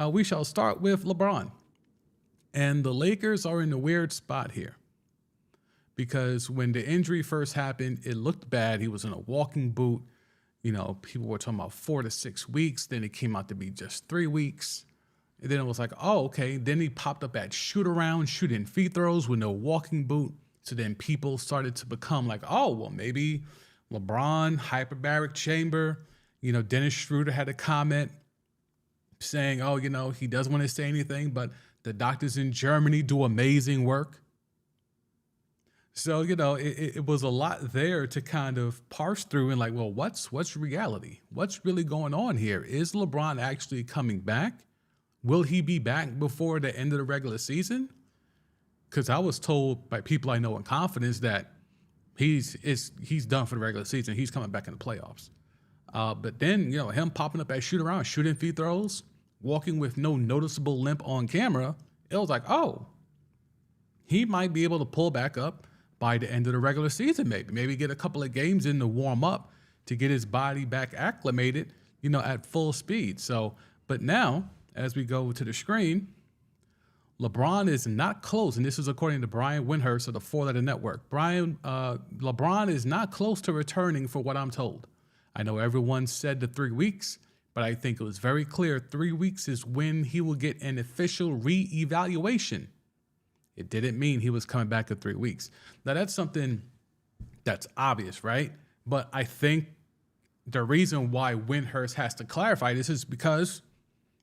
We shall start with LeBron. And the Lakers are in a weird spot here because when the injury first happened, it looked bad. He was in a walking boot. You know, people were talking about 4 to 6 weeks. Then it came out to be just 3 weeks. And then it was like, oh, okay. Then he popped up at shoot around, shooting free throws with no walking boot. So then people started to become like, oh, well, maybe LeBron, hyperbaric chamber. You know, Dennis Schroeder had a comment saying, oh, you know, he doesn't want to say anything, but the doctors in Germany do amazing work. So, you know, it was a lot there to kind of parse through and like, well, what's reality? What's really going on here? Is LeBron actually coming back? Will he be back before the end of the regular season? Because I was told by people I know in confidence that he's done for the regular season. He's coming back in the playoffs. But then, you know, him popping up at shoot around, shooting free throws, walking with no noticeable limp on camera, it was like, oh, he might be able to pull back up by the end of the regular season, maybe get a couple of games in to warm up to get his body back acclimated, you know, at full speed. So, but now, as we go to the screen, LeBron is not close, and this is according to Brian Windhurst of the 4-Letter Network. LeBron is not close to returning for what I'm told. I know everyone said the 3 weeks, but I think it was very clear 3 weeks is when he will get an official reevaluation. It didn't mean he was coming back in 3 weeks. Now, that's something that's obvious, right? But I think the reason why Windhurst has to clarify this is because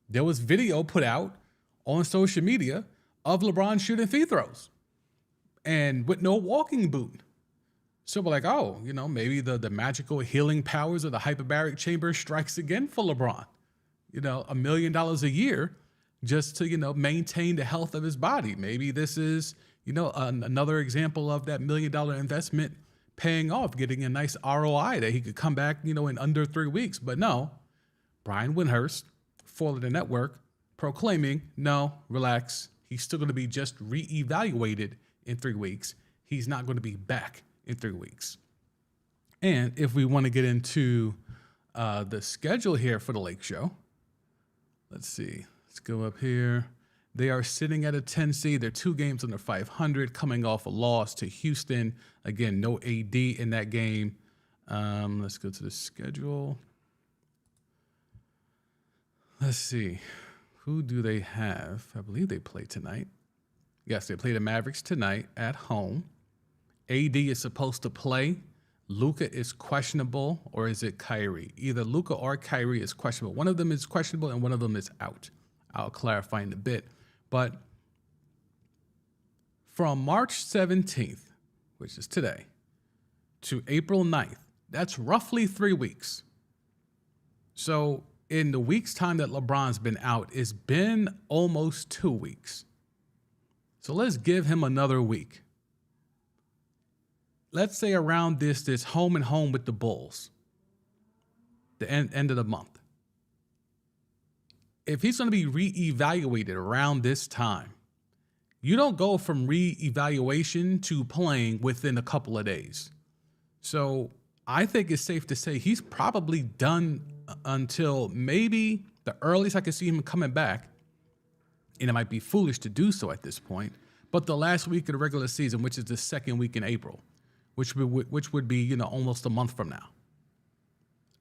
there was video put out on social media of LeBron shooting free throws and with no walking boot. So we're like, oh, you know, maybe the magical healing powers of the hyperbaric chamber strikes again for LeBron. You know, $1 million a year just to, you know, maintain the health of his body. Maybe this is, you know, another example of that $1 million investment paying off, getting a nice ROI that he could come back, you know, in under 3 weeks. But no, Brian Windhurst, 4-Letter Network, proclaiming, no, relax. He's still going to be just reevaluated in 3 weeks. He's not going to be back in 3 weeks. And if we want to get into the schedule here for the Lake Show, let's see. Let's go up here. They are sitting at a 10 seed. They're 2 games under 500, coming off a loss to Houston. Again, no AD in that game. Let's go to the schedule. Let's see. Who do they have? I believe they play tonight. Yes, they play the Mavericks tonight at home. AD is supposed to play. Luka is questionable, or is it Kyrie? Either Luka or Kyrie is questionable. One of them is questionable and one of them is out. I'll clarify in a bit. But from March 17th, which is today, to April 9th, that's roughly 3 weeks. So in the week's time that LeBron's been out, it's been almost 2 weeks. So let's give him another week. Let's say around this home and home with the Bulls, the end of the month. If he's going to be reevaluated around this time, you don't go from reevaluation to playing within a couple of days. So I think it's safe to say he's probably done until maybe the earliest I can see him coming back. And it might be foolish to do so at this point, but the last week of the regular season, which is the second week in April, which would be, you know, almost a month from now.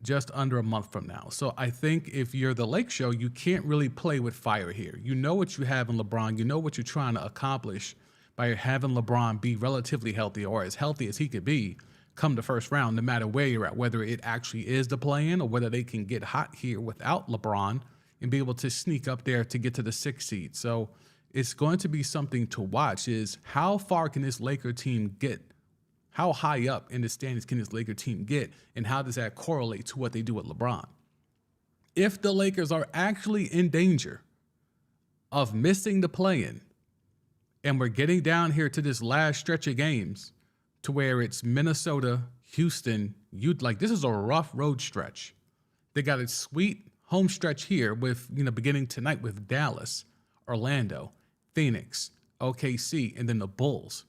Just under a month from now. So I think if you're the Lake Show, you can't really play with fire here. You know what you have in LeBron. You know what you're trying to accomplish by having LeBron be relatively healthy or as healthy as he could be come the first round, no matter where you're at, whether it actually is the play-in or whether they can get hot here without LeBron and be able to sneak up there to get to the 6th seed. So it's going to be something to watch is how far can this Laker team get? How high up in the standings can this Laker team get, and how does that correlate to what they do with LeBron? If the Lakers are actually in danger of missing the play-in, and we're getting down here to this last stretch of games to where it's Minnesota, Houston, like this is a rough road stretch. They got a sweet home stretch here with, you know, beginning tonight with Dallas, Orlando, Phoenix, OKC, and then the Bulls.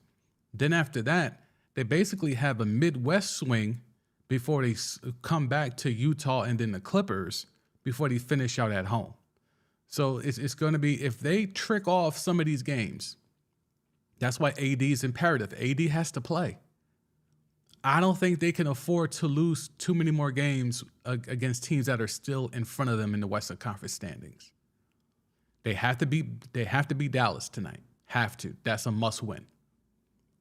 Then after that, they basically have a Midwest swing before they come back to Utah and then the Clippers before they finish out at home. So it's going to be, if they trick off some of these games, that's why AD is imperative. AD has to play. I don't think they can afford to lose too many more games against teams that are still in front of them in the Western Conference standings. They have to beat Dallas tonight. Have to. That's a must win.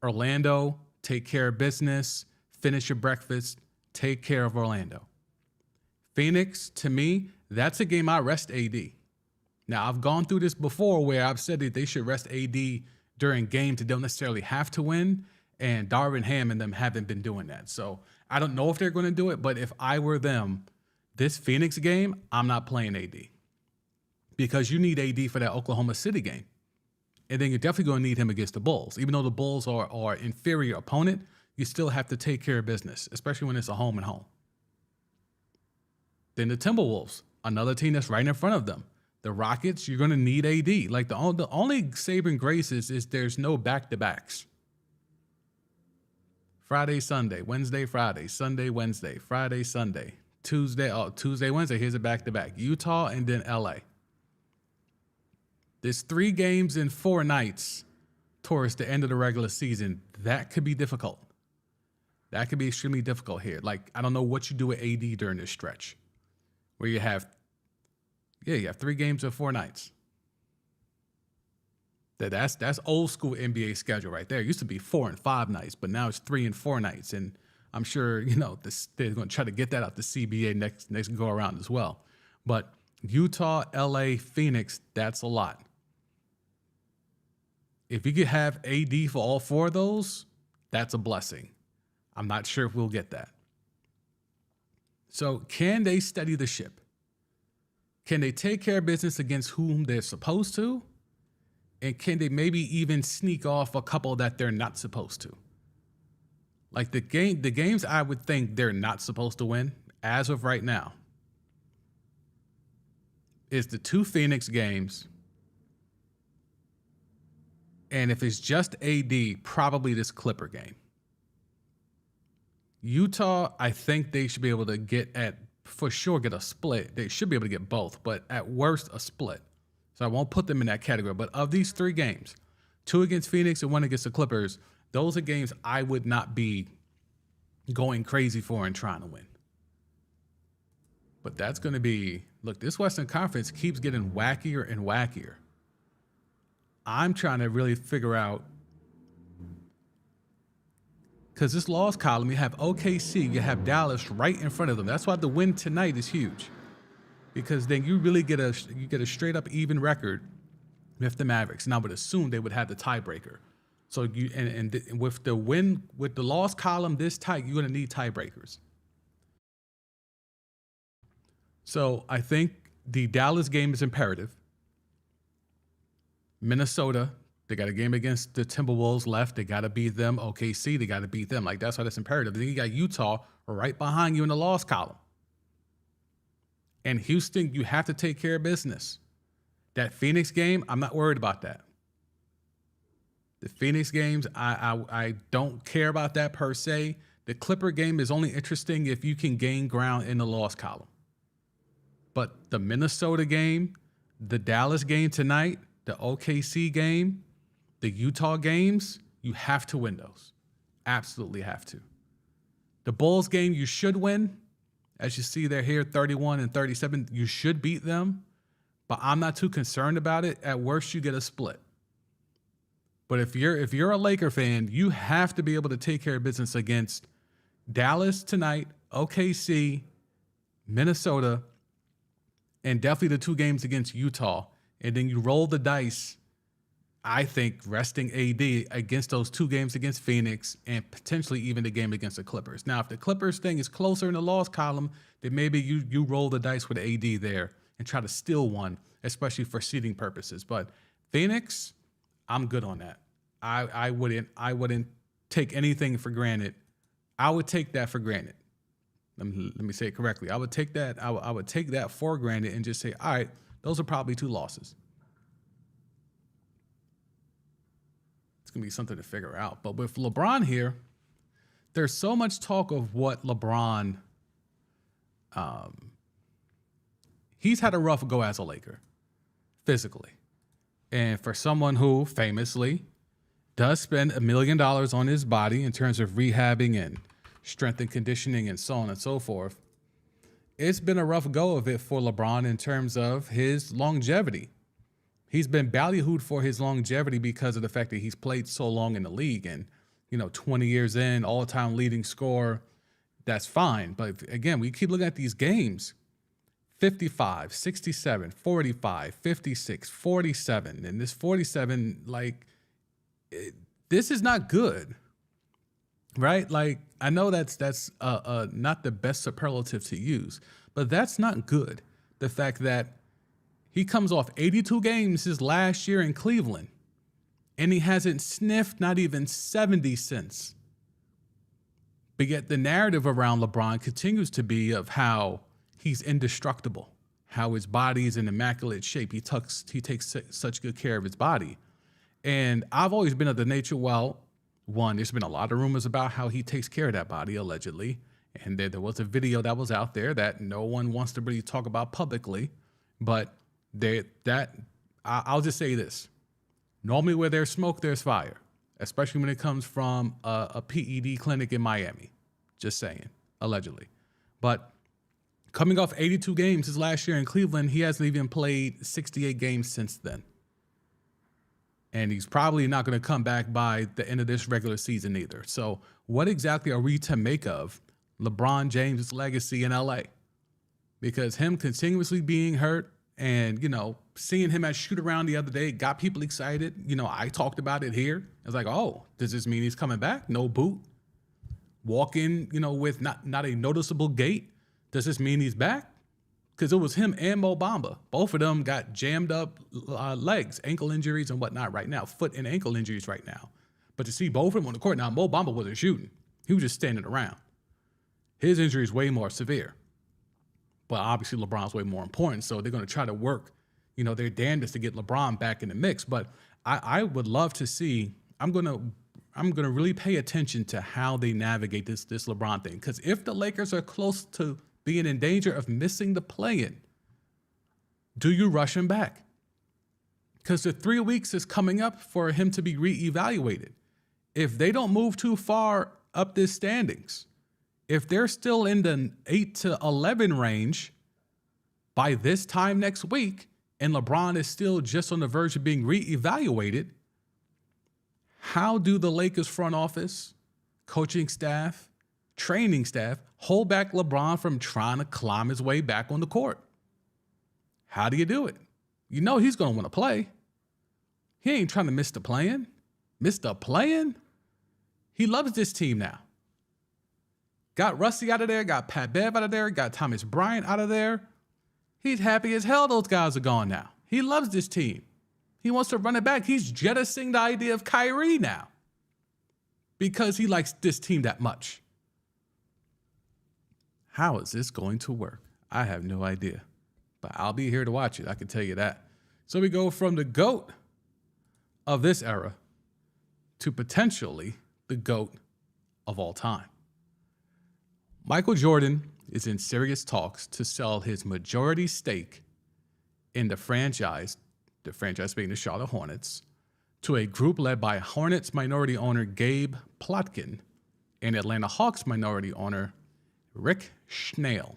Orlando, take care of business, finish your breakfast, take care of Orlando. Phoenix, to me, that's a game I rest AD. Now, I've gone through this before where I've said that they should rest AD during games that don't necessarily have to win, and Darvin Ham and them haven't been doing that. So I don't know if they're going to do it, but if I were them, this Phoenix game, I'm not playing AD. Because you need AD for that Oklahoma City game. And then you're definitely going to need him against the Bulls. Even though the Bulls are an inferior opponent, you still have to take care of business, especially when it's a home and home. Then the Timberwolves, another team that's right in front of them. The Rockets, you're going to need AD. Like the only saving grace is there's no back-to-backs. Friday, Sunday, Wednesday, Friday, Sunday, Wednesday, Friday, Sunday, Tuesday, Wednesday. Here's a back-to-back. Utah and then LA. There's 3 games in 4 nights towards the end of the regular season. That could be difficult. That could be extremely difficult here. Like, I don't know what you do with AD during this stretch where you have 3 games in 4 nights. That's old school NBA schedule right there. It used to be 4 and 5 nights, but now it's 3 and 4 nights. And I'm sure, they're going to try to get that out the CBA next go around as well. But Utah, LA, Phoenix, that's a lot. If you could have AD for all 4 of those, that's a blessing. I'm not sure if we'll get that. So can they steady the ship? Can they take care of business against whom they're supposed to? And can they maybe even sneak off a couple that they're not supposed to? Like the games I would think they're not supposed to win, as of right now, is the 2 Phoenix games. And if it's just AD, probably this Clipper game. Utah, I think they should be able to get a split. They should be able to get both, but at worst, a split. So I won't put them in that category. But of these 3 games, 2 against Phoenix and 1 against the Clippers, those are games I would not be going crazy for and trying to win. But that's going to be, look, this Western Conference keeps getting wackier and wackier. I'm trying to really figure out, because this loss column, you have OKC, you have Dallas right in front of them. That's why the win tonight is huge, because then you really get a straight up even record with the Mavericks. And I would assume they would have the tiebreaker. So with the loss column this tight, you're going to need tiebreakers. So I think the Dallas game is imperative. Minnesota, they got a game against the Timberwolves left. They got to beat them. OKC, they got to beat them. Like, that's why that's imperative. Then you got Utah right behind you in the loss column. And Houston, you have to take care of business. That Phoenix game, I'm not worried about that. The Phoenix games, I don't care about that per se. The Clipper game is only interesting if you can gain ground in the loss column. But the Minnesota game, the Dallas game tonight, the OKC game, the Utah games, you have to win those. Absolutely have to. The Bulls game, you should win. As you see, they're here 31 and 37. You should beat them, but I'm not too concerned about it. At worst, you get a split. But if you're a Laker fan, you have to be able to take care of business against Dallas tonight, OKC, Minnesota, and definitely the 2 games against Utah. And then you roll the dice, I think, resting AD against those 2 games against Phoenix and potentially even the game against the Clippers. Now, if the Clippers thing is closer in the loss column, then maybe you roll the dice with AD there and try to steal one, especially for seeding purposes. But Phoenix, I'm good on that. I wouldn't take anything for granted. I would take that for granted. Let me say it correctly. I would take that. I would take that for granted and just say, all right, those are probably 2 losses. It's going to be something to figure out. But with LeBron here, there's so much talk of what LeBron, he's had a rough go as a Laker. physically. And for someone who famously does spend $1 million on his body in terms of rehabbing and strength and conditioning and so on and so forth, it's been a rough go of it for LeBron in terms of his longevity. He's been ballyhooed for his longevity because of the fact that he's played so long in the league and, 20 years in, all-time leading scorer, that's fine. But again, we keep looking at these games, 55, 67, 45, 56, 47. And this 47, this is not good, right? Like, I know that's not the best superlative to use, but that's not good. The fact that he comes off 82 games his last year in Cleveland, and he hasn't sniffed not even 70 since. But yet the narrative around LeBron continues to be of how he's indestructible, how his body is in immaculate shape. He takes such good care of his body. And I've always been of the nature, one, there's been a lot of rumors about how he takes care of that body, allegedly. And there was a video that was out there that no one wants to really talk about publicly. But I'll just say this. Normally where there's smoke, there's fire, especially when it comes from a PED clinic in Miami. Just saying, allegedly. But coming off 82 games his last year in Cleveland, he hasn't even played 68 games since then. And he's probably not going to come back by the end of this regular season either. So what exactly are we to make of LeBron James' legacy in LA? Because him continuously being hurt and, seeing him at shoot around the other day got people excited. I talked about it here. I was like, oh, does this mean he's coming back? No boot. Walking, with not a noticeable gait. Does this mean he's back? Because it was him and Mo Bamba. Both of them got jammed up legs, ankle injuries and whatnot right now, foot and ankle injuries right now. But to see both of them on the court, now Mo Bamba wasn't shooting. He was just standing around. His injury is way more severe. But obviously LeBron's way more important, so they're going to try to work, their damnedest to get LeBron back in the mix. But I would love to see, I'm going to really pay attention to how they navigate this LeBron thing. Because if the Lakers are close to being in danger of missing the play-in, do you rush him back? Because the 3 weeks is coming up for him to be reevaluated. If they don't move too far up this standings, if they're still in the 8 to 11 range by this time next week, and LeBron is still just on the verge of being reevaluated, how do the Lakers front office, coaching staff, training staff hold back LeBron from trying to climb his way back on the court? How do you do it? He's going to want to play. He ain't trying to miss the play-in. Miss the play-in? He loves this team now. Got Rusty out of there, got Pat Bev out of there, got Thomas Bryant out of there. He's happy as hell those guys are gone now. He loves this team. He wants to run it back. He's jettisoning the idea of Kyrie now because he likes this team that much. How is this going to work? I have no idea, but I'll be here to watch it. I can tell you that. So we go from the GOAT of this era to potentially the GOAT of all time. Michael Jordan is in serious talks to sell his majority stake in the franchise being the Charlotte Hornets, to a group led by Hornets minority owner Gabe Plotkin and Atlanta Hawks minority owner Rick Schnell.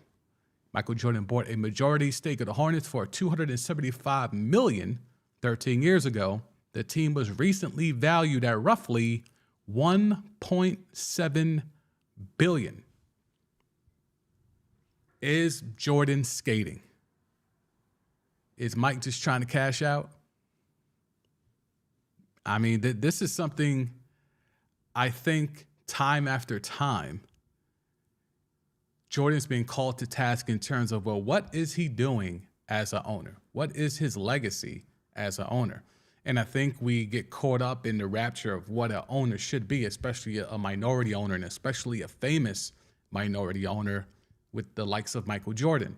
Michael Jordan bought a majority stake of the Hornets for $275 million 13 years ago. The team was recently valued at roughly $1.7 billion. Is Jordan skating? Is Mike just trying to cash out? I mean, this is something I think time after time, Jordan's being called to task in terms of, well, what is he doing as an owner? What is his legacy as an owner? And I think we get caught up in the rapture of what an owner should be, especially a minority owner, and especially a famous minority owner with the likes of Michael Jordan.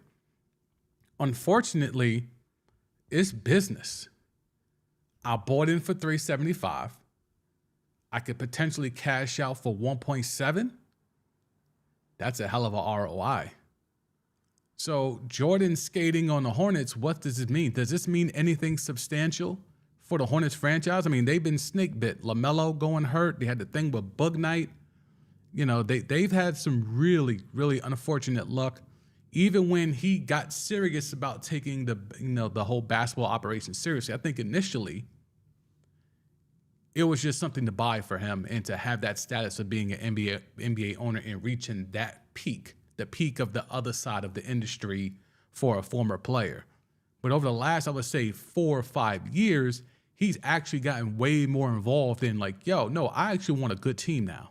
Unfortunately, it's business. I bought in for $375. I could potentially cash out for $1.7. That's a hell of a ROI. So Jordan skating on the Hornets, what does it mean? Does this mean anything substantial for the Hornets franchise? I mean, they've been snake bit. LaMelo going hurt. They had the thing with Bug Night. You know, they've had some really, really unfortunate luck. Even when he got serious about taking the whole basketball operation seriously, I think initially it was just something to buy for him and to have that status of being an NBA owner and reaching that peak, the peak of the other side of the industry for a former player. But over the last, I would say 4 or 5 years, he's actually gotten way more involved in like, yo, no, I actually want a good team now.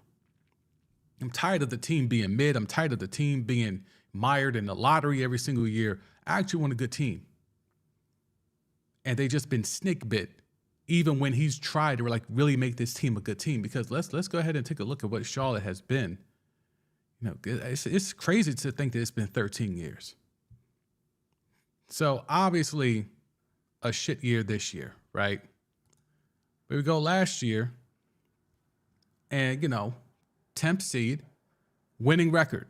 I'm tired of the team being mid. I'm tired of the team being mired in the lottery every single year. I actually want a good team. And they just been snake bit even when he's tried to like really make this team a good team. Because let's go ahead and take a look at what Charlotte has been. You know, it's crazy to think that it's been 13 years. So obviously a shit year this year, right? But we go last year and, 10th seed, winning record,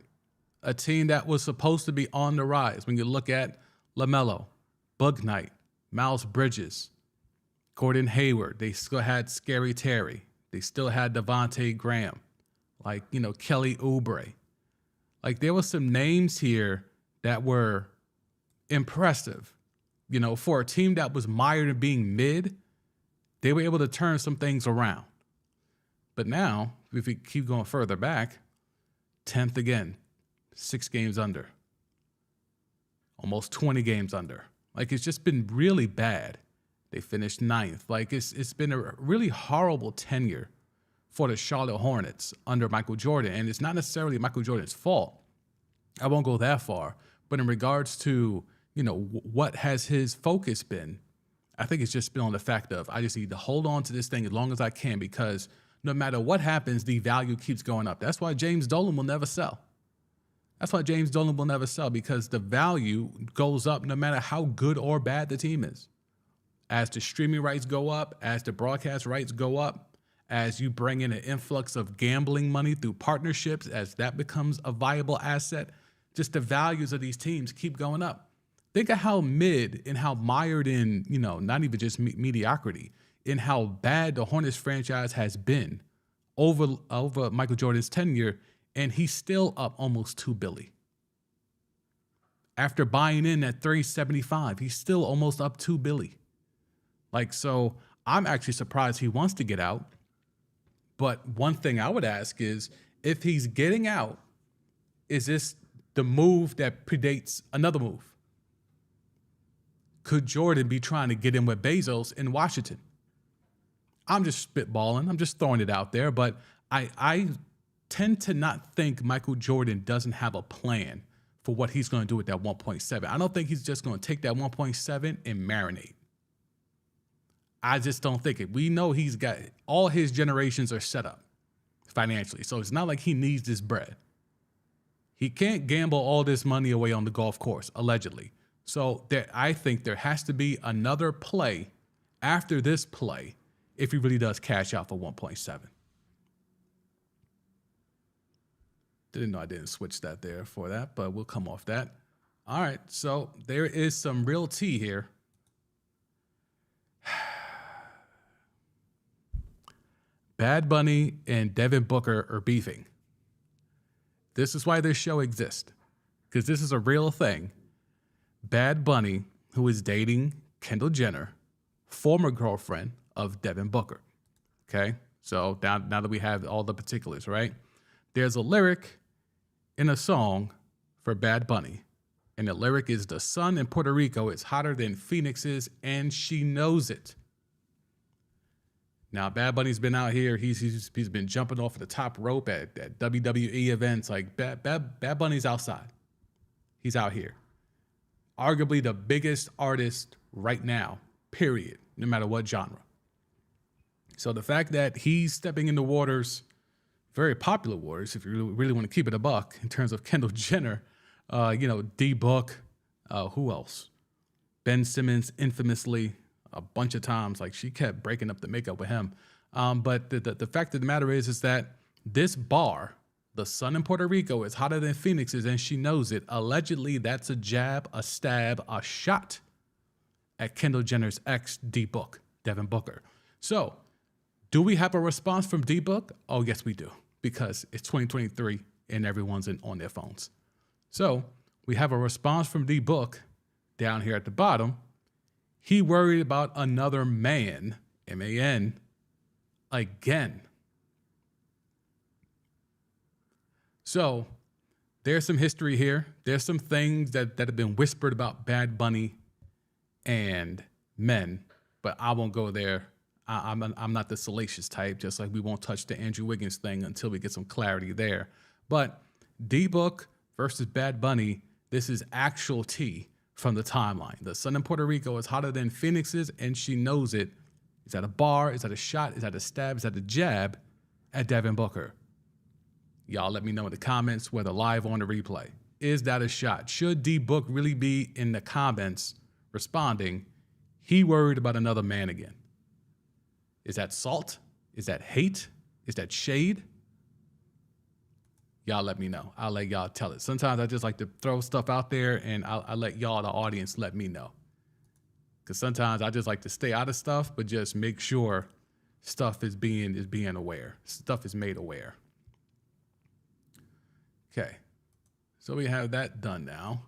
a team that was supposed to be on the rise. When you look at LaMelo, Bug Night, Miles Bridges, Gordon Hayward, they still had Scary Terry. They still had Devontae Graham, Kelly Oubre. Like there was some names here that were impressive. For a team that was mired in being mid, they were able to turn some things around. But now, if we keep going further back, 10th again, 6 games under, almost 20 games under. Like it's just been really bad. They finished 9th. Like it's been a really horrible tenure for the Charlotte Hornets under Michael Jordan. And it's not necessarily Michael Jordan's fault. I won't go that far. But in regards to, what has his focus been, I think it's just been on the fact of I just need to hold on to this thing as long as I can because no matter what happens, the value keeps going up. That's why James Dolan will never sell. That's why James Dolan will never sell because the value goes up no matter how good or bad the team is. As the streaming rights go up, as the broadcast rights go up, as you bring in an influx of gambling money through partnerships, as that becomes a viable asset, just the values of these teams keep going up. Think of how mid and how mired in, not even just mediocrity, in how bad the Hornets franchise has been over Michael Jordan's tenure, and he's still up almost $2 billion. After buying in at $375, he's still almost up $2 billion. So I'm actually surprised he wants to get out. But one thing I would ask is, if he's getting out, is this the move that predates another move? Could Jordan be trying to get in with Bezos in Washington? I'm just spitballing. I'm just throwing it out there. But I tend to not think Michael Jordan doesn't have a plan for what he's going to do with that 1.7. I don't think he's just going to take that 1.7 and marinate. I just don't think it. We know he's got all his generations are set up financially. So it's not like he needs this bread. He can't gamble all this money away on the golf course, allegedly. So I think there has to be another play after this play if he really does cash out for 1.7. Didn't know I didn't switch that there for that, but we'll come off that. All right, so there is some real tea here. Bad Bunny and Devin Booker are beefing. This is why this show exists, because this is a real thing. Bad Bunny, who is dating Kendall Jenner, former girlfriend of Devin Booker. Okay, so now that we have all the particulars, right? There's a lyric in a song for Bad Bunny, and the lyric is, "The sun in Puerto Rico is hotter than Phoenix is, and she knows it." Now, Bad Bunny's been out here. He's been jumping off the top rope at WWE events. Like, Bad Bunny's outside. He's out here. Arguably the biggest artist right now, period, no matter what genre. So the fact that he's stepping into waters, very popular waters, if you really want to keep it a buck, in terms of Kendall Jenner, D-Book, who else? Ben Simmons, infamously, a bunch of times, like she kept breaking up the makeup with him. But the fact of the matter is that this bar The sun in Puerto Rico is hotter than Phoenix is, and she knows it. Allegedly, that's a jab, a stab, a shot at Kendall Jenner's ex, D-Book, Devin Booker. So, do we have a response from D-Book? Oh, yes, we do, because it's 2023 and everyone's on their phones. So, we have a response from D-Book down here at the bottom. He worried about another man, M-A-N, again. So, there's some history here. There's some things that have been whispered about Bad Bunny and men, but I won't go there. I'm not the salacious type, just like we won't touch the Andrew Wiggins thing until we get some clarity there. But D-Book versus Bad Bunny, this is actual tea from the timeline. The sun in Puerto Rico is hotter than Phoenix's, and she knows it. Is that a bar? Is that a shot? Is that a stab? Is that a jab at Devin Booker? Y'all let me know in the comments, whether live or on the replay. Is that a shot? Should D-Book really be in the comments responding, he worried about another man again? Is that salt? Is that hate? Is that shade? Y'all let me know. I'll let y'all tell it. Sometimes I just like to throw stuff out there, and I'll let y'all, the audience, let me know. Because sometimes I just like to stay out of stuff, but just make sure stuff is being aware. Stuff is made aware. Okay, so we have that done now.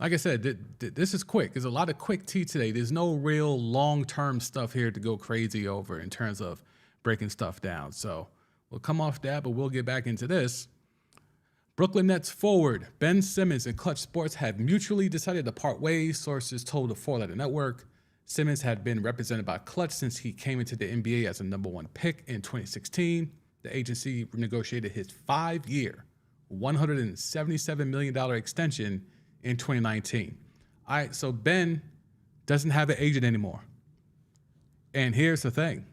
Like I said, this is quick. There's a lot of quick tea today. There's no real long-term stuff here to go crazy over in terms of breaking stuff down. So we'll come off that, but we'll get back into this. Brooklyn Nets forward Ben Simmons and Clutch Sports have mutually decided to part ways, sources told the Four-Letter Network. Simmons had been represented by Clutch since he came into the NBA as a #1 pick in 2016. The agency negotiated his 5-year, $177 million extension in 2019. All right, so Ben doesn't have an agent anymore. And here's the thing.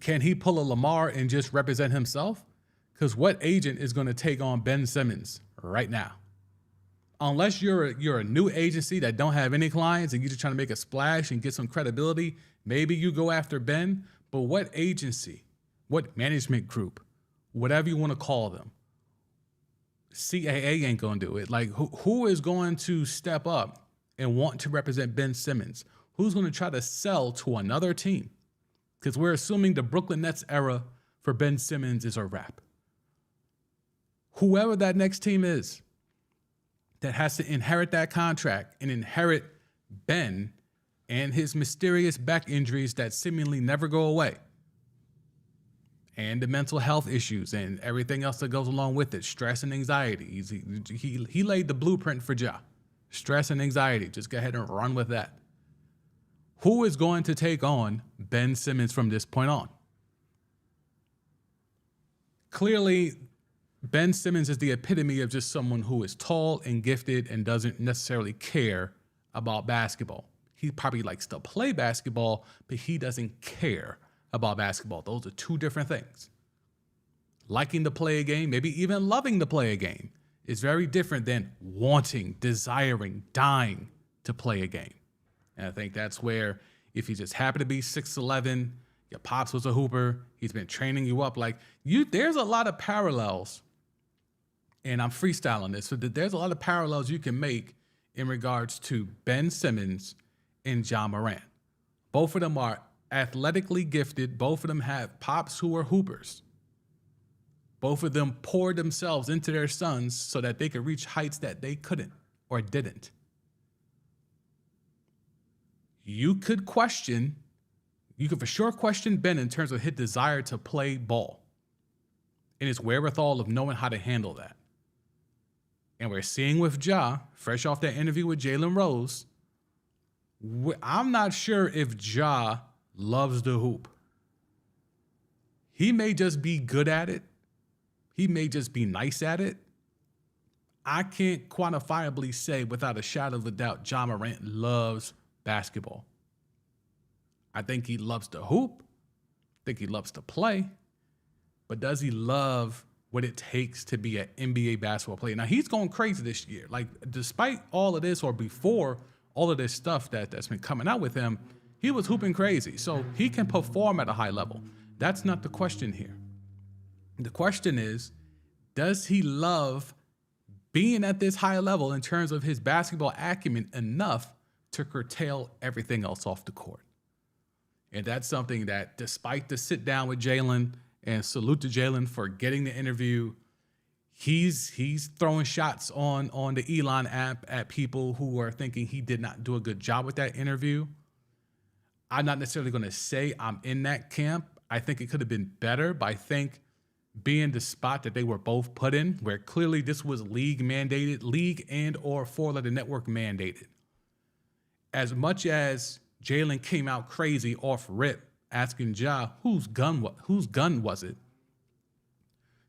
Can he pull a Lamar and just represent himself? Because what agent is going to take on Ben Simmons right now? Unless you're a new agency that don't have any clients and you're just trying to make a splash and get some credibility, maybe you go after Ben. But what agency, what management group, whatever you want to call them, CAA ain't going to do it. Like, who is going to step up and want to represent Ben Simmons? Who's going to try to sell to another team? Because we're assuming the Brooklyn Nets era for Ben Simmons is a wrap. Whoever that next team is that has to inherit that contract and inherit Ben and his mysterious back injuries that seemingly never go away, and the mental health issues and everything else that goes along with it, stress and anxiety. He laid the blueprint for Ja. Stress and anxiety. Just go ahead and run with that. Who is going to take on Ben Simmons from this point on? Clearly, Ben Simmons is the epitome of just someone who is tall and gifted and doesn't necessarily care about basketball. He probably likes to play basketball, but he doesn't care about basketball. Those are two different things. Liking to play a game, maybe even loving to play a game, is very different than wanting, desiring, dying to play a game. And I think that's where, if you just happen to be 6'11", your pops was a hooper, he's been training you up, there's a lot of parallels, and I'm freestyling this, so there's a lot of parallels you can make in regards to Ben Simmons and Ja Morant. Both of them are athletically gifted. Both of them have pops who are hoopers. Both of them poured themselves into their sons so that they could reach heights that they couldn't or didn't. You could for sure question Ben in terms of his desire to play ball and his wherewithal of knowing how to handle that. And we're seeing with Ja, fresh off that interview with Jalen Rose, I'm not sure if Ja loves the hoop. He may just be good at it. He may just be nice at it. I can't quantifiably say without a shadow of a doubt Ja Morant loves basketball. I think he loves to hoop. I think he loves to play. But does he love what it takes to be an NBA basketball player? Now, he's going crazy this year. Despite all of this, or before all of this stuff that's been coming out with him, he was hooping crazy. So he can perform at a high level. That's not the question here. The question is, Does he love being at this high level in terms of his basketball acumen enough to curtail everything else off the court? And that's something that, despite the sit down with Jalen, and salute to Jalen for getting the interview, he's throwing shots on the Elon app at people who are thinking he did not do a good job with that interview. I'm not necessarily going to say I'm in that camp. I think it could have been better, but I think being the spot that they were both put in, where clearly this was league mandated, league and or four-letter network mandated. As much as Jalen came out crazy off rip, asking Ja, whose gun was it?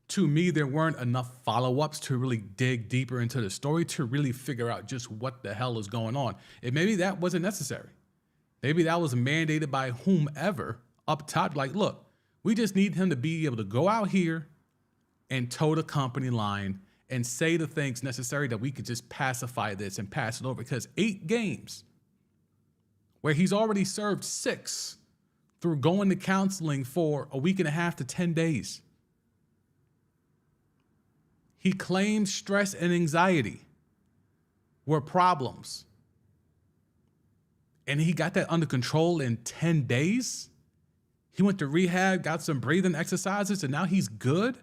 To me, there weren't enough follow-ups to really dig deeper into the story to really figure out just what the hell is going on. And maybe that wasn't necessary. Maybe that was mandated by whomever up top. Like, look, we just need him to be able to go out here and toe the company line and say the things necessary that we could just pacify this and pass it over. Because 8 games where he's already served 6 through going to counseling for a week and a half to 10 days. He claimed stress and anxiety were problems. And he got that under control in 10 days. He went to rehab, got some breathing exercises, and now he's good.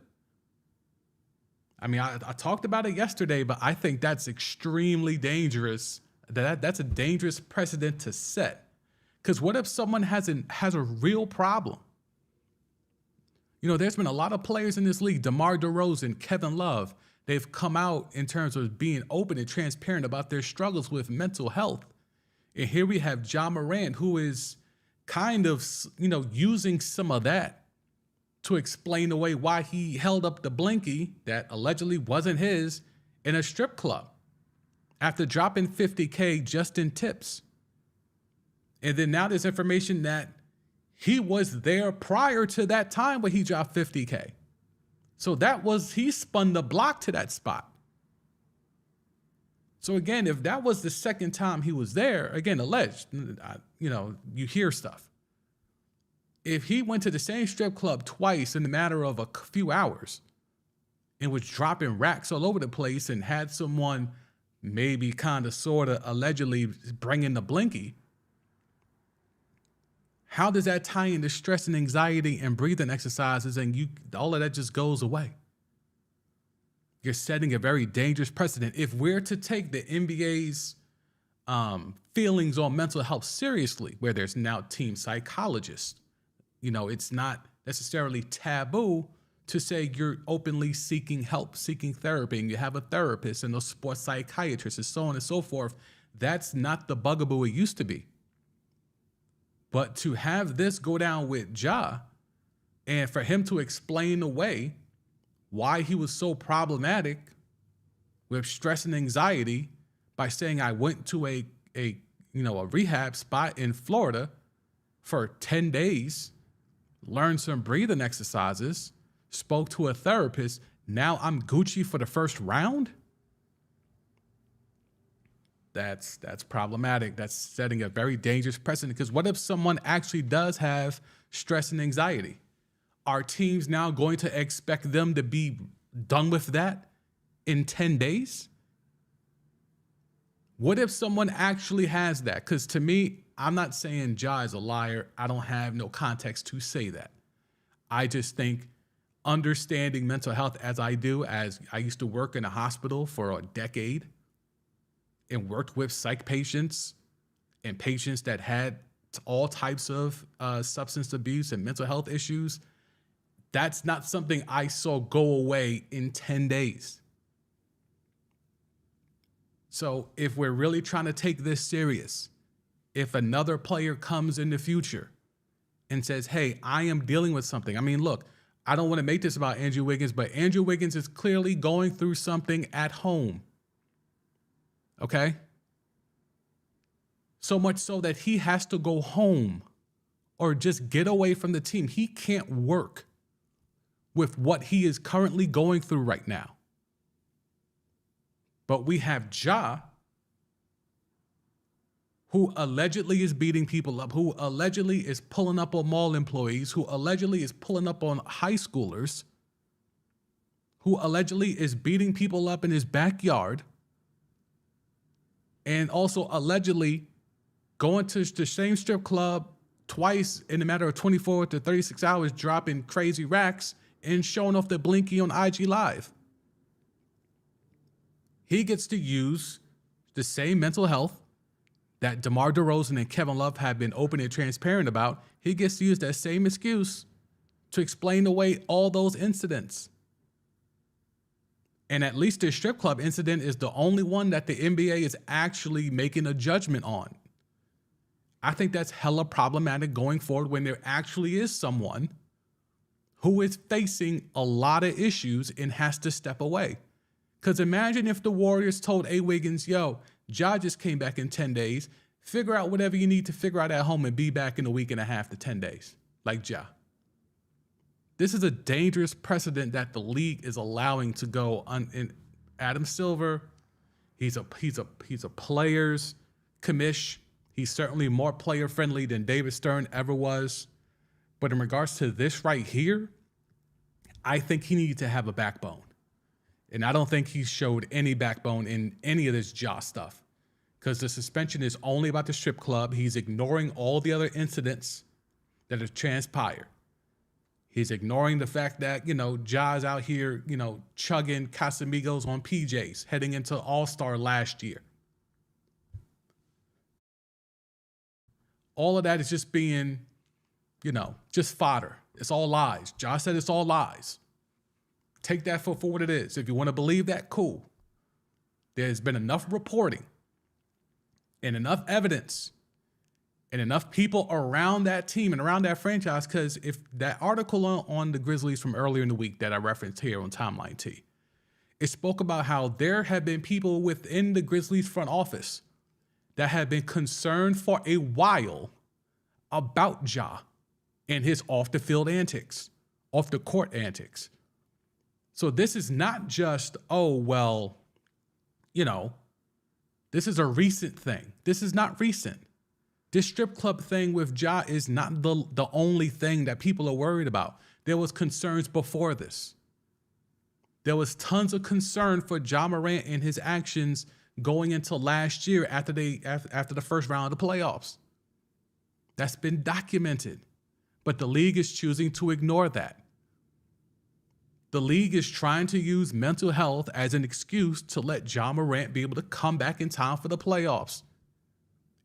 I mean, I talked about it yesterday, but I think that's extremely dangerous. That's a dangerous precedent to set. Because what if someone has a real problem? You know, there's been a lot of players in this league, DeMar DeRozan, Kevin Love. They've come out in terms of being open and transparent about their struggles with mental health. And here we have Ja Morant, who is kind of, using some of that to explain away why he held up the blinky that allegedly wasn't his in a strip club after dropping $50K just in tips. And then now there's information that he was there prior to that time when he dropped $50K. So he spun the block to that spot. So again, if that was the second time he was there, again, alleged, you hear stuff. If he went to the same strip club twice in the matter of a few hours and was dropping racks all over the place and had someone maybe kind of sort of allegedly bringing the blinky, how does that tie into stress and anxiety and breathing exercises and all of that just goes away? You're setting a very dangerous precedent. If we're to take the NBA's feelings on mental health seriously, where there's now team psychologists, it's not necessarily taboo to say you're openly seeking help, seeking therapy, and you have a therapist and a sports psychiatrist and so on and so forth. That's not the bugaboo it used to be. But to have this go down with Ja and for him to explain away why he was so problematic with stress and anxiety by saying I went to a rehab spot in Florida for 10 days, learned some breathing exercises, spoke to a therapist, now I'm Gucci for the first round? That's problematic. That's setting a very dangerous precedent, because what if someone actually does have stress and anxiety? Are teams now going to expect them to be done with that in 10 days? What if someone actually has that? Because to me, I'm not saying Ja is a liar. I don't have no context to say that. I just think understanding mental health as I do, as I used to work in a hospital for a decade and worked with psych patients and patients that had all types of substance abuse and mental health issues, that's not something I saw go away in 10 days. So if we're really trying to take this serious, if another player comes in the future and says, hey, I am dealing with something. I mean, look, I don't want to make this about Andrew Wiggins, but Andrew Wiggins is clearly going through something at home. Okay? So much so that he has to go home or just get away from the team. He can't work with what he is currently going through right now. But we have Ja, who allegedly is beating people up, who allegedly is pulling up on mall employees, who allegedly is pulling up on high schoolers, who allegedly is beating people up in his backyard and also allegedly going to the same strip club twice in a matter of 24 to 36 hours, dropping crazy racks and showing off the blinky on IG Live. He gets to use the same mental health that DeMar DeRozan and Kevin Love have been open and transparent about. He gets to use that same excuse to explain away all those incidents. And at least the strip club incident is the only one that the NBA is actually making a judgment on. I think that's hella problematic going forward when there actually is someone who is facing a lot of issues and has to step away. Because imagine if the Warriors told A. Wiggins, yo, Ja just came back in 10 days. Figure out whatever you need to figure out at home and be back in a week and a half to 10 days, like Ja. This is a dangerous precedent that the league is allowing to go on. In Adam Silver, he's a players commish. He's certainly more player friendly than David Stern ever was. But in regards to this right here, I think he needed to have a backbone. And I don't think he showed any backbone in any of this Ja stuff, because the suspension is only about the strip club. He's ignoring all the other incidents that have transpired. He's ignoring the fact that, Ja's out here, chugging Casamigos on PJs heading into All-Star last year. All of that is just being, just fodder. It's all lies. Ja said it's all lies. Take that for what it is. If you want to believe that, cool. There's been enough reporting and enough evidence and enough people around that team and around that franchise, because if that article on the Grizzlies from earlier in the week that I referenced here on Timeline T, it spoke about how there have been people within the Grizzlies front office that have been concerned for a while about Ja and his off-the-field antics, off-the-court antics. So this is not just, this is a recent thing. This is not recent. This strip club thing with Ja is not the only thing that people are worried about. There was concerns before this. There was tons of concern for Ja Morant and his actions going into last year after the first round of the playoffs. That's been documented. But the league is choosing to ignore that. The league is trying to use mental health as an excuse to let Ja Morant be able to come back in time for the playoffs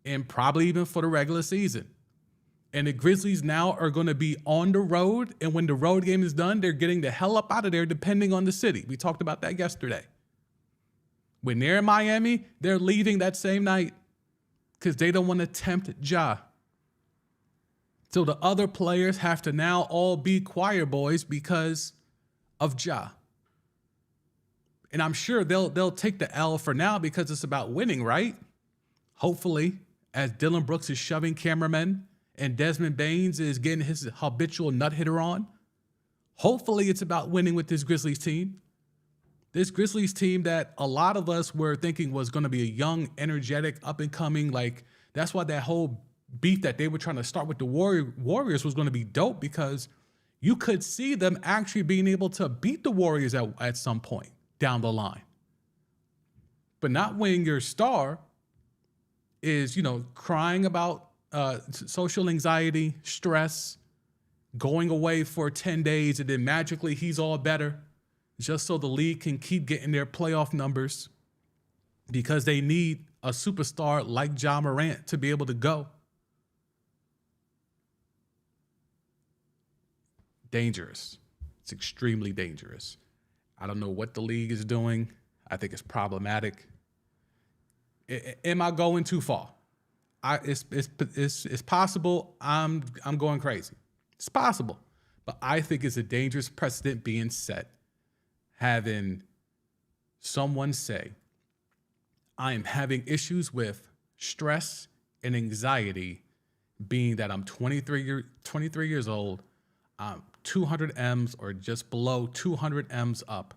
and probably even for the regular season. And the Grizzlies now are going to be on the road, and when the road game is done, they're getting the hell up out of there depending on the city. We talked about that yesterday. When they're in Miami, they're leaving that same night because they don't want to tempt Ja. So the other players have to now all be choir boys because of Ja. And I'm sure they'll take the L for now because it's about winning, right? Hopefully, as Dylan Brooks is shoving cameramen and Desmond Baines is getting his habitual nut hitter on. Hopefully it's about winning with this Grizzlies team. This Grizzlies team that a lot of us were thinking was going to be a young, energetic, up-and-coming, that's why that whole beef that they were trying to start with the Warriors was going to be dope, because you could see them actually being able to beat the Warriors at some point down the line. But not when your star is, crying about social anxiety, stress, going away for 10 days, and then magically he's all better just so the league can keep getting their playoff numbers because they need a superstar like Ja Morant to be able to go. Dangerous. It's extremely dangerous. I don't know what the league is doing. I think it's problematic. Am I going too far? It's possible I'm going crazy. It's possible. But I think it's a dangerous precedent being set, having someone say, I am having issues with stress and anxiety, being that I'm 23 years old, I'm 200 M's or just below 200 M's up,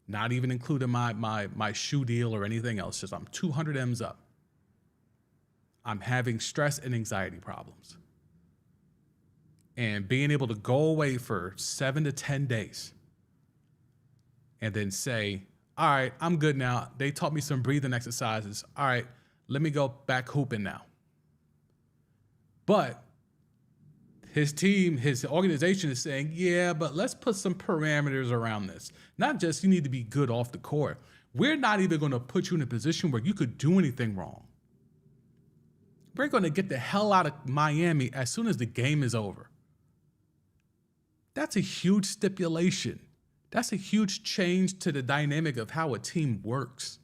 not even including my shoe deal or anything else, just I'm 200 M's up. I'm having stress and anxiety problems. And being able to go away for 7 to 10 days and then say, all right, I'm good now. They taught me some breathing exercises. All right, let me go back hooping now. But his team, his organization is saying, yeah, but let's put some parameters around this. Not just you need to be good off the court. We're not even going to put you in a position where you could do anything wrong. We're going to get the hell out of Miami as soon as the game is over. That's a huge stipulation. That's a huge change to the dynamic of how a team works.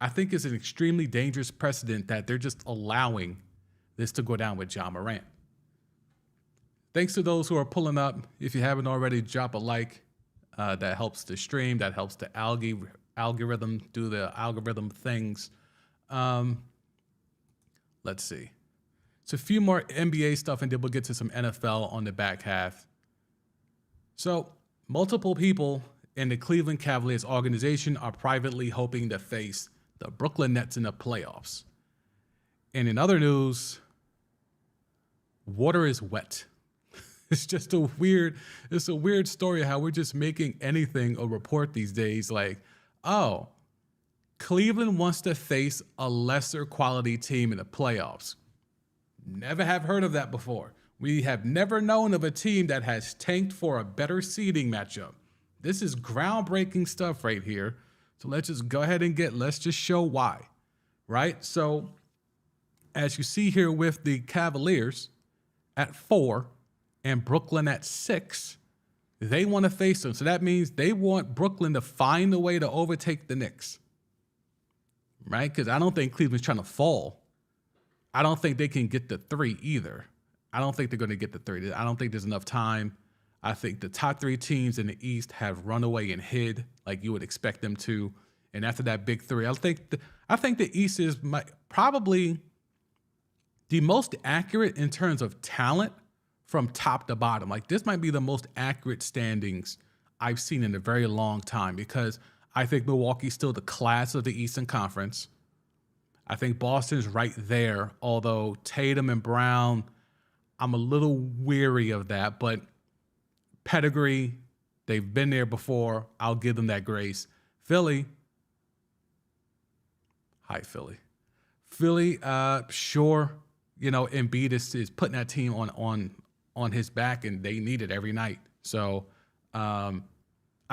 I think it's an extremely dangerous precedent that they're just allowing this to go down with Ja Morant. Thanks to those who are pulling up. If you haven't already, drop a like. That helps the stream. That helps the algorithm do the algorithm things. Let's see. It's a few more NBA stuff, and then we'll get to some NFL on the back half. So, multiple people in the Cleveland Cavaliers organization are privately hoping to face the Brooklyn Nets in the playoffs. And in other news, water is wet. It's just a weird story how we're just making anything a report these days. Like, oh, Cleveland wants to face a lesser quality team in the playoffs. Never have heard of that before. We have never known of a team that has tanked for a better seeding matchup. This is groundbreaking stuff right here. So let's just go ahead and let's just show why, right? So as you see here with the Cavaliers at 4 and Brooklyn at 6, they want to face them. So that means they want Brooklyn to find a way to overtake the Knicks, right? Because I don't think Cleveland's trying to fall. I don't think they can get the 3 either. I don't think they're going to get the 3. I don't think there's enough time. I think the top 3 teams in the East have run away and hid like you would expect them to. And after that big 3, I think the East is probably the most accurate in terms of talent from top to bottom. Like, this might be the most accurate standings I've seen in a very long time, because I think Milwaukee's still the class of the Eastern Conference. I think Boston's right there, although Tatum and Brown, I'm a little weary of that, but pedigree, they've been there before. I'll give them that grace. Philly, hi Philly. Philly, sure, Embiid is putting that team on his back, and they need it every night. So I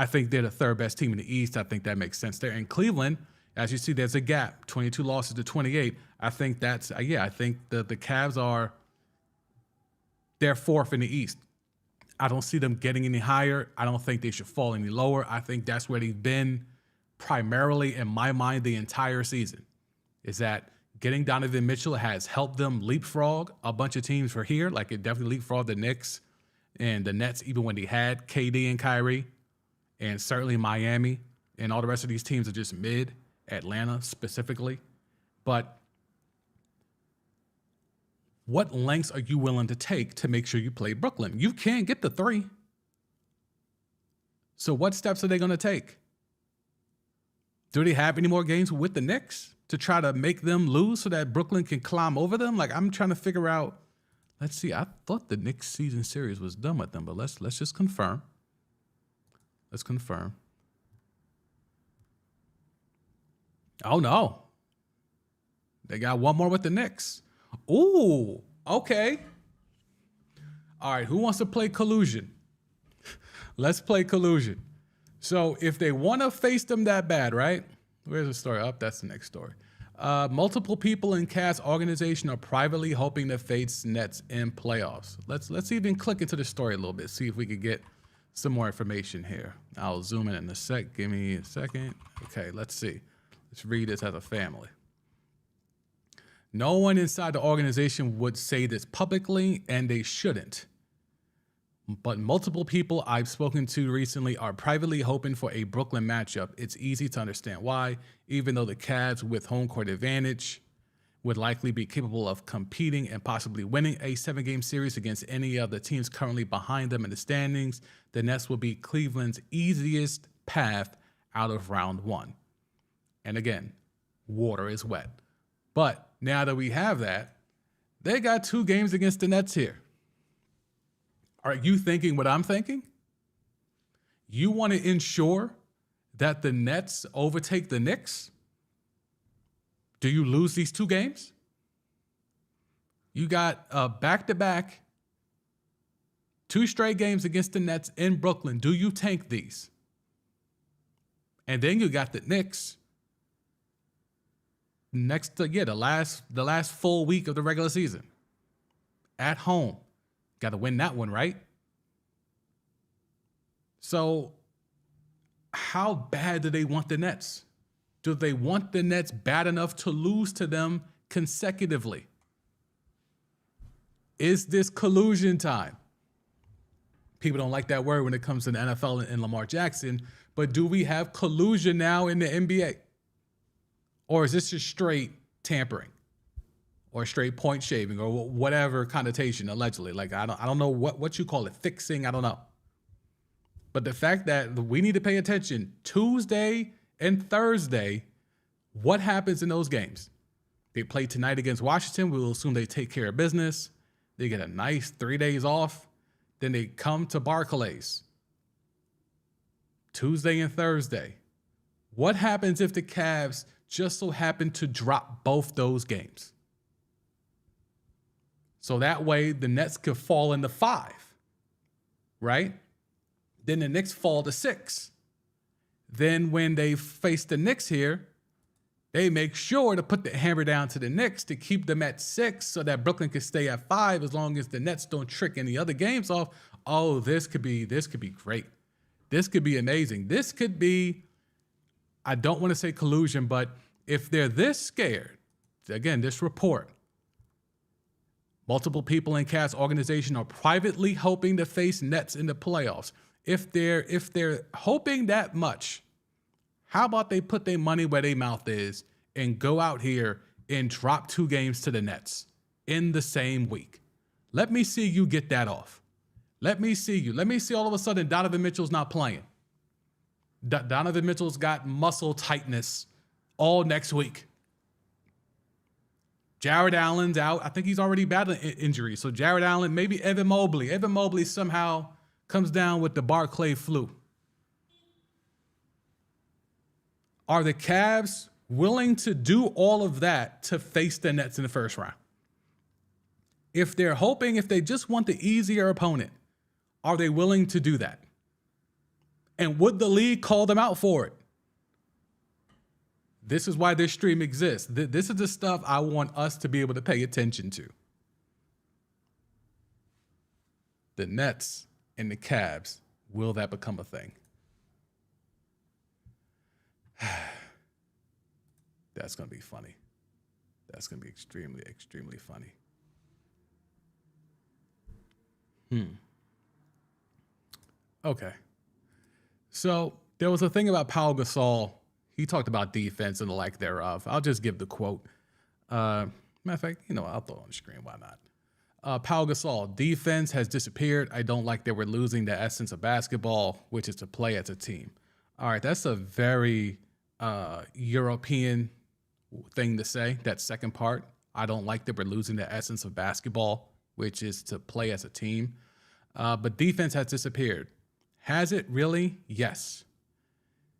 think they're the 3rd best team in the East. I think that makes sense there. In Cleveland, as you see, there's a gap, 22 losses to 28. I think that's, I think the Cavs they're 4th in the East. I don't see them getting any higher. I don't think they should fall any lower. I think that's where they've been primarily, in my mind, the entire season, is that getting Donovan Mitchell has helped them leapfrog a bunch of teams for here. Like, it definitely leapfrogged the Knicks and the Nets, even when they had KD and Kyrie, and certainly Miami, and all the rest of these teams are just mid, Atlanta specifically. But what lengths are you willing to take to make sure you play Brooklyn? You can't get the 3. So what steps are they going to take? Do they have any more games with the Knicks to try to make them lose so that Brooklyn can climb over them? Like, I'm trying to figure out. Let's see. I thought the Knicks season series was done with them, but let's just confirm. Let's confirm. Oh, no. They got one more with the Knicks. Ooh, okay. All right, who wants to play collusion? Let's play collusion. So if they want to face them that bad, right? Where's the story? Up, that's the next story. Multiple people in Cavs organization are privately hoping to face Nets in playoffs. Let's even click into the story a little bit, see if we could get some more information here. I'll zoom in a sec. Give me a second. Okay, let's see. Let's read this as a family. No one inside the organization would say this publicly, and they shouldn't. But multiple people I've spoken to recently are privately hoping for a Brooklyn matchup. It's easy to understand why, even though the Cavs with home court advantage would likely be capable of competing and possibly winning a 7-game series against any of the teams currently behind them in the standings, the Nets will be Cleveland's easiest path out of round 1. And again, water is wet. But now that we have that, they got 2 games against the Nets here. Are you thinking what I'm thinking? You want to ensure that the Nets overtake the Knicks? Do you lose these 2 games? You got a back-to-back, 2 straight games against the Nets in Brooklyn. Do you tank these? And then you got the Knicks the last full week of the regular season at home. Got to win that one, right? So how bad do they want the Nets? Do they want the Nets bad enough to lose to them consecutively? Is this collusion time? People don't like that word when it comes to the NFL and Lamar Jackson, but do we have collusion now in the NBA? Or is this just straight tampering or straight point shaving or whatever connotation allegedly? Like, I don't know what you call it, fixing, I don't know. But the fact that we need to pay attention Tuesday and Thursday, what happens in those games? They play tonight against Washington. We will assume they take care of business. They get a nice 3 days off. Then they come to Barclays Tuesday and Thursday. What happens if the Cavs just so happen to drop both those games? So that way the Nets could fall into 5, right? Then the Knicks fall to 6. Then when they face the Knicks here, they make sure to put the hammer down to the Knicks to keep them at 6 so that Brooklyn can stay at 5 as long as the Nets don't trick any other games off. Oh, this could be great. This could be amazing. This could be, I don't want to say collusion, but if they're this scared, again, this report, multiple people in Cavs organization are privately hoping to face Nets in the playoffs. If they're hoping that much, how about they put their money where their mouth is and go out here and drop 2 games to the Nets in the same week? Let me see you get that off. Let me see you. Let me see all of a sudden Donovan Mitchell's not playing. Donovan Mitchell's got muscle tightness all next week. Jared Allen's out. I think he's already battling injuries. So Jared Allen, maybe Evan Mobley. Evan Mobley somehow comes down with the Barclay flu. Are the Cavs willing to do all of that to face the Nets in the first round? If they're hoping, if they just want the easier opponent, are they willing to do that? And would the league call them out for it? This is why this stream exists. This is the stuff I want us to be able to pay attention to. The Nets and the Cavs, will that become a thing? That's going to be funny. That's going to be extremely, extremely funny. Okay. So there was a thing about Pau Gasol. He talked about defense and the lack thereof. I'll just give the quote. Matter of fact, I'll throw it on the screen. Why not? Pau Gasol, defense has disappeared. I don't like that we're losing the essence of basketball, which is to play as a team. All right, that's a very European thing to say, that second part. I don't like that we're losing the essence of basketball, which is to play as a team. But defense has disappeared. Has it really? Yes.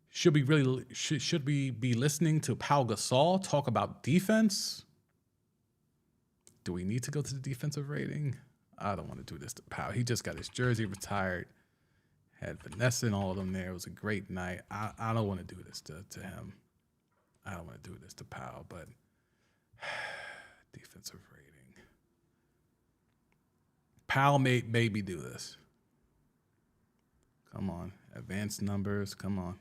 Should we be listening to Pau Gasol talk about defense? Do we need to go to the defensive rating? I don't want to do this to Pau. He just got his jersey retired. Had Vanessa and all of them there. It was a great night. I don't want to do this to him. I don't want to do this to Pau, but defensive rating. Pau made me do this. Come on. Advanced numbers. Come on.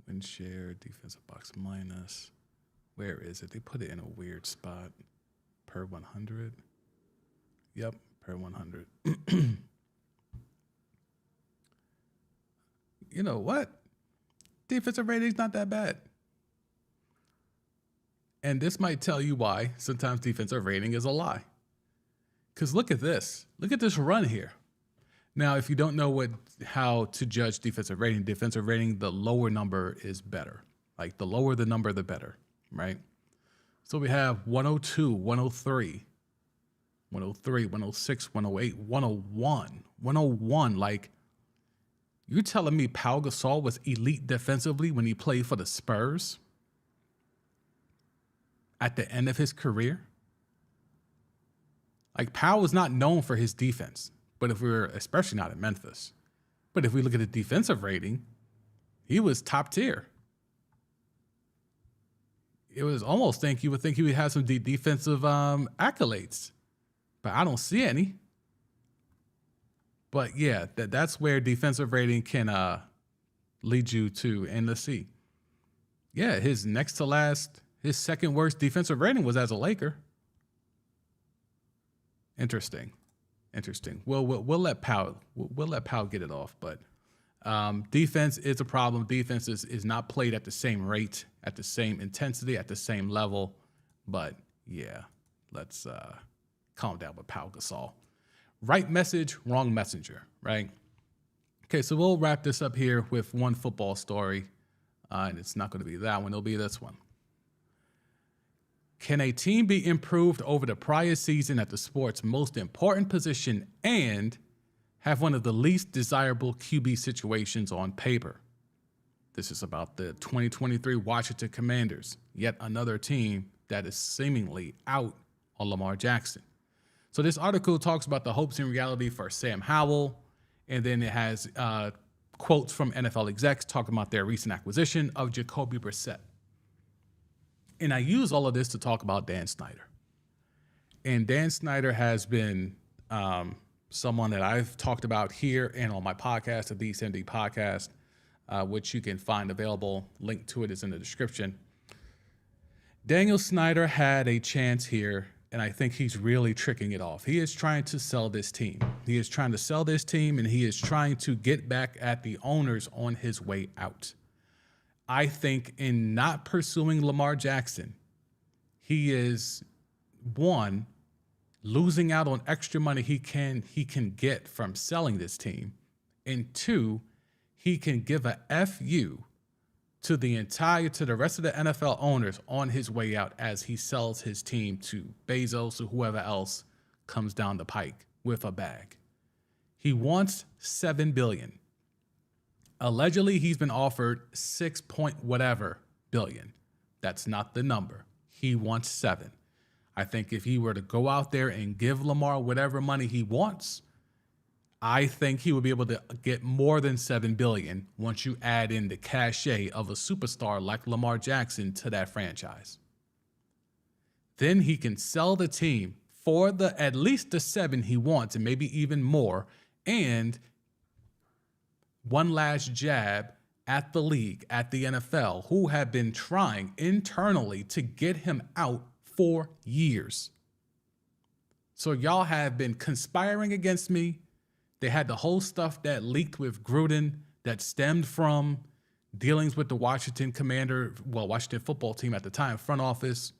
Win share, defensive box minus. Where is it? They put it in a weird spot. Per 100. Yep, per 100. You know what? Defensive rating's not that bad. And this might tell you why sometimes defensive rating is a lie. Because look at this. Look at this run here. Now, if you don't know how to judge defensive rating, the lower number is better. Like the lower the number, the better, right? So we have 102, 103, 103, 106, 108, 101, 101. Like, you telling me Pau Gasol was elite defensively when he played for the Spurs at the end of his career? Like, Pau was not known for his defense, but especially not in Memphis. But if we look at the defensive rating, he was top tier. It was almost you would think he would have some defensive accolades, but I don't see any. But yeah, that's where defensive rating can lead you to. And let's see. Yeah, his second worst defensive rating was as a Laker. Interesting. We'll let Pau get it off, but defense is a problem. Defense is not played at the same rate, at the same intensity, at the same level. But yeah, let's calm down with Pau Gasol. Right message, wrong messenger, right? Okay, so we'll wrap this up here with one football story, and it's not going to be that one. It'll be this one. Can a team be improved over the prior season at the sport's most important position and have one of the least desirable QB situations on paper? This is about the 2023 Washington Commanders, yet another team that is seemingly out on Lamar Jackson. So this article talks about the hopes and reality for Sam Howell, and then it has quotes from NFL execs talking about their recent acquisition of Jacoby Brissett. And I use all of this to talk about Dan Snyder. And Dan Snyder has been someone that I've talked about here and on my podcast, the DCMD podcast, which you can find available. Link to it is in the description. Daniel Snyder had a chance here, and I think he's really tricking it off. He is trying to sell this team. He is trying to sell this team, and he is trying to get back at the owners on his way out. I think in not pursuing Lamar Jackson, he is, one, losing out on extra money he can get from selling this team, and two, he can give a FU to the rest of the NFL owners on his way out as he sells his team to Bezos or whoever else comes down the pike with a bag. He wants $7 billion. Allegedly, he's been offered 6 point whatever billion. That's not the number. He wants 7. I think if he were to go out there and give Lamar whatever money he wants, I think he would be able to get more than $7 billion once you add in the cachet of a superstar like Lamar Jackson to that franchise. Then he can sell the team for at least the 7 he wants and maybe even more, and one last jab at the league, at the NFL, who have been trying internally to get him out for years. So y'all have been conspiring against me. They had the whole stuff that leaked with Gruden that stemmed from dealings with the Washington football team at the time, front office.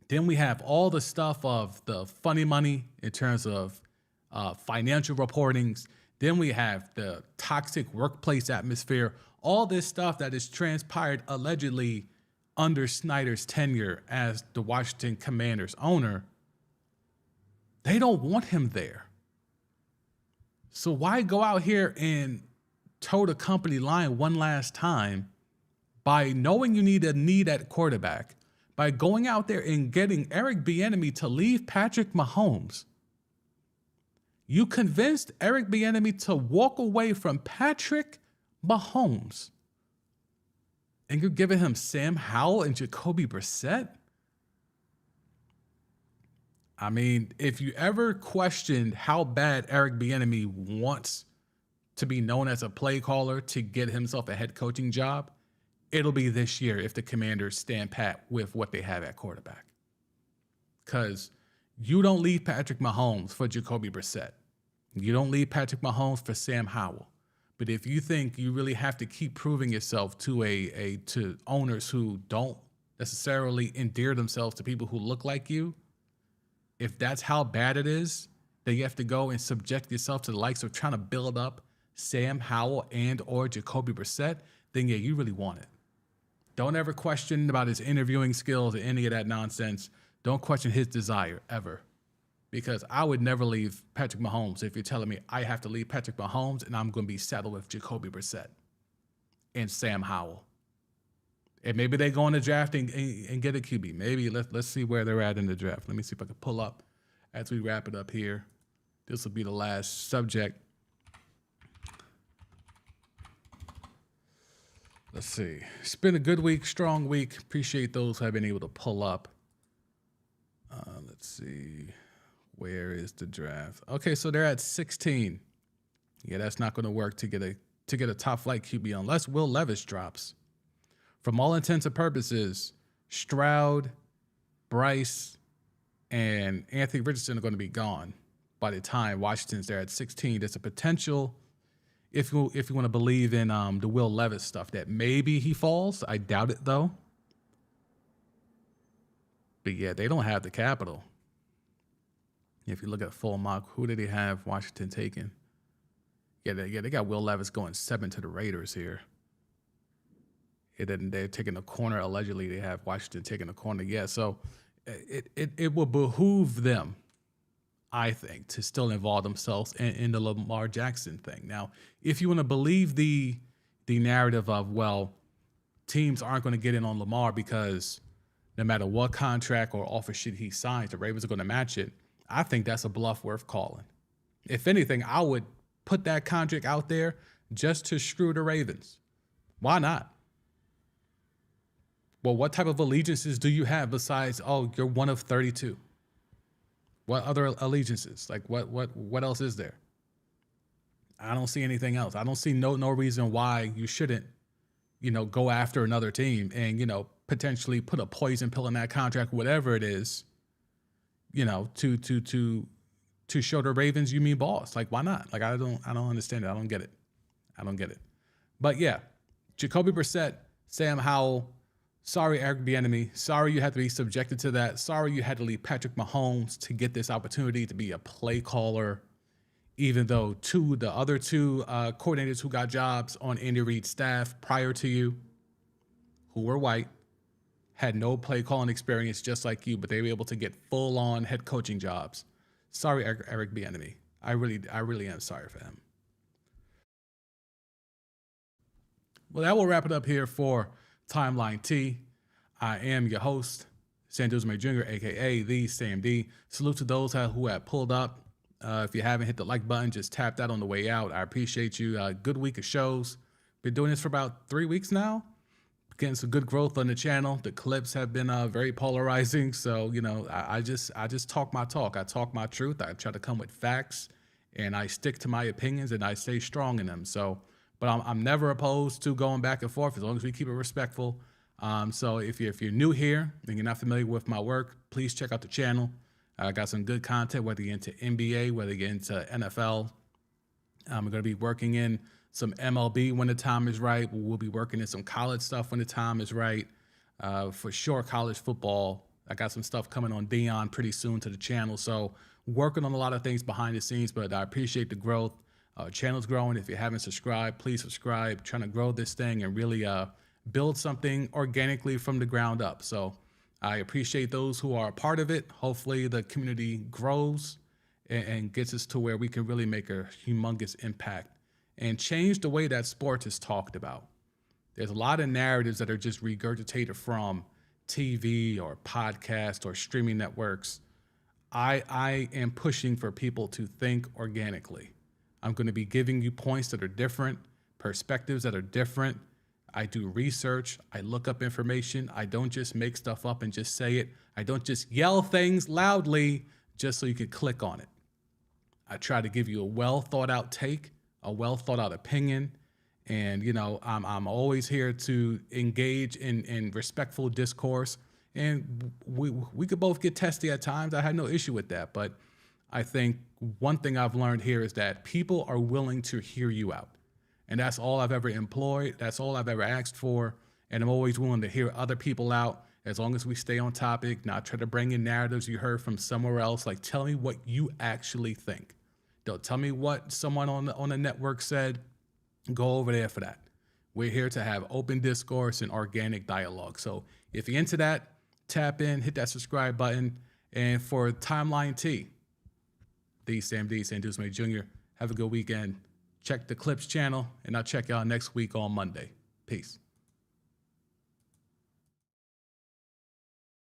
Then we have all the stuff of the funny money in terms of financial reportings. Then we have the toxic workplace atmosphere, all this stuff that is transpired allegedly under Snyder's tenure as the Washington Commanders owner. They don't want him there. So why go out here and toe the company line one last time by knowing you need a need at quarterback, by going out there and getting Eric Bieniemy to leave Patrick Mahomes? You convinced Eric Bieniemy to walk away from Patrick Mahomes, and you're giving him Sam Howell and Jacoby Brissett? I mean, if you ever questioned how bad Eric Bieniemy wants to be known as a play caller to get himself a head coaching job, it'll be this year if the Commanders stand pat with what they have at quarterback. Because you don't leave Patrick Mahomes for Jacoby Brissett. You don't leave Patrick Mahomes for Sam Howell. But if you think you really have to keep proving yourself to to owners who don't necessarily endear themselves to people who look like you, if that's how bad it is, that you have to go and subject yourself to the likes of trying to build up Sam Howell and or Jacoby Brissett, then yeah, you really want it. Don't ever question about his interviewing skills or any of that nonsense. Don't question his desire, ever. because I would never leave Patrick Mahomes if you're telling me I have to leave Patrick Mahomes and I'm going to be saddled with Jacoby Brissett and Sam Howell. And maybe they go in the draft and get a QB. Maybe let's see where they're at in the draft. Let me see if I can pull up as we wrap it up here. This will be the last subject. Let's see. It's been a good week, strong week. Appreciate those who have been able to pull up. Let's see. Where is the draft? Okay, so they're at 16. Yeah, that's not going to work to get a top flight QB unless Will Levis drops. From all intents and purposes, Stroud, Bryce, and Anthony Richardson are going to be gone by the time Washington's there at 16. There's a potential, if you want to believe in the Will Levis stuff, that maybe he falls. I doubt it, though. But, yeah, they don't have the capital. If you look at full mock, who did he have Washington taking? Yeah, they got Will Levis going 7 to the Raiders here. They're taking a corner. Allegedly, they have Washington taking a corner. Yeah, so it will behoove them, I think, to still involve themselves in the Lamar Jackson thing. Now, if you want to believe the narrative of, well, teams aren't going to get in on Lamar because no matter what contract or offer sheet he signs, the Ravens are going to match it, I think that's a bluff worth calling. If anything, I would put that contract out there just to screw the Ravens. Why not? Well, what type of allegiances do you have besides, oh, you're one of 32? What other allegiances? Like, what else is there? I don't see anything else. I don't see no reason why you shouldn't, go after another team and, potentially put a poison pill in that contract, whatever it is, to show the Ravens you mean boss. Like, why not? Like, I don't understand it. I don't get it. But yeah, Jacoby Brissett, Sam Howell. Sorry, Eric Bieniemy. Sorry you had to be subjected to that. Sorry you had to leave Patrick Mahomes to get this opportunity to be a play caller, even though the other two coordinators who got jobs on Andy Reid's staff prior to you, who were white, had no play calling experience just like you, but they were able to get full-on head coaching jobs. Sorry, Eric Bieniemy. I really am sorry for him. Well, that will wrap it up here for Timeline T. I am your host, San Duesme Jr., a.k.a. the Sam D. Salute to those who have pulled up. If you haven't hit the like button, just tap that on the way out. I appreciate you. Good week of shows. Been doing this for about 3 weeks now. Getting some good growth on the channel. The clips have been very polarizing. So, I just talk my talk. I talk my truth. I try to come with facts, and I stick to my opinions, and I stay strong in them. So, but I'm never opposed to going back and forth as long as we keep it respectful. So if you're new here and you're not familiar with my work, please check out the channel. I got some good content, whether you're into NBA, whether you're into NFL. I'm going to be working in some MLB when the time is right. We'll be working in some college stuff when the time is right. For sure, college football. I got some stuff coming on Dion pretty soon to the channel. So working on a lot of things behind the scenes, but I appreciate the growth. Channel's growing. If you haven't subscribed, please subscribe. Trying to grow this thing and really build something organically from the ground up. So I appreciate those who are a part of it. Hopefully the community grows and gets us to where we can really make a humongous impact and change the way that sports is talked about. There's a lot of narratives that are just regurgitated from TV or podcasts or streaming networks. I am pushing for people to think organically. I'm going to be giving you points that are different, perspectives that are different. I do research. I look up information. I don't just make stuff up and just say it. I don't just yell things loudly just so you can click on it. I try to give you a well thought out take, a well thought out opinion. And, I'm always here to engage in respectful discourse. And we could both get testy at times. I had no issue with that. But I think one thing I've learned here is that people are willing to hear you out. And that's all I've ever employed. That's all I've ever asked for. And I'm always willing to hear other people out as long as we stay on topic, not try to bring in narratives you heard from somewhere else. Like, tell me what you actually think. Don't tell me what someone on the network said. Go over there for that. We're here to have open discourse and organic dialogue. So if you're into that, tap in, hit that subscribe button. And for Timeline T, the Sam D, San Deuce May Jr. Have a good weekend. Check the Clips channel, and I'll check y'all next week on Monday. Peace.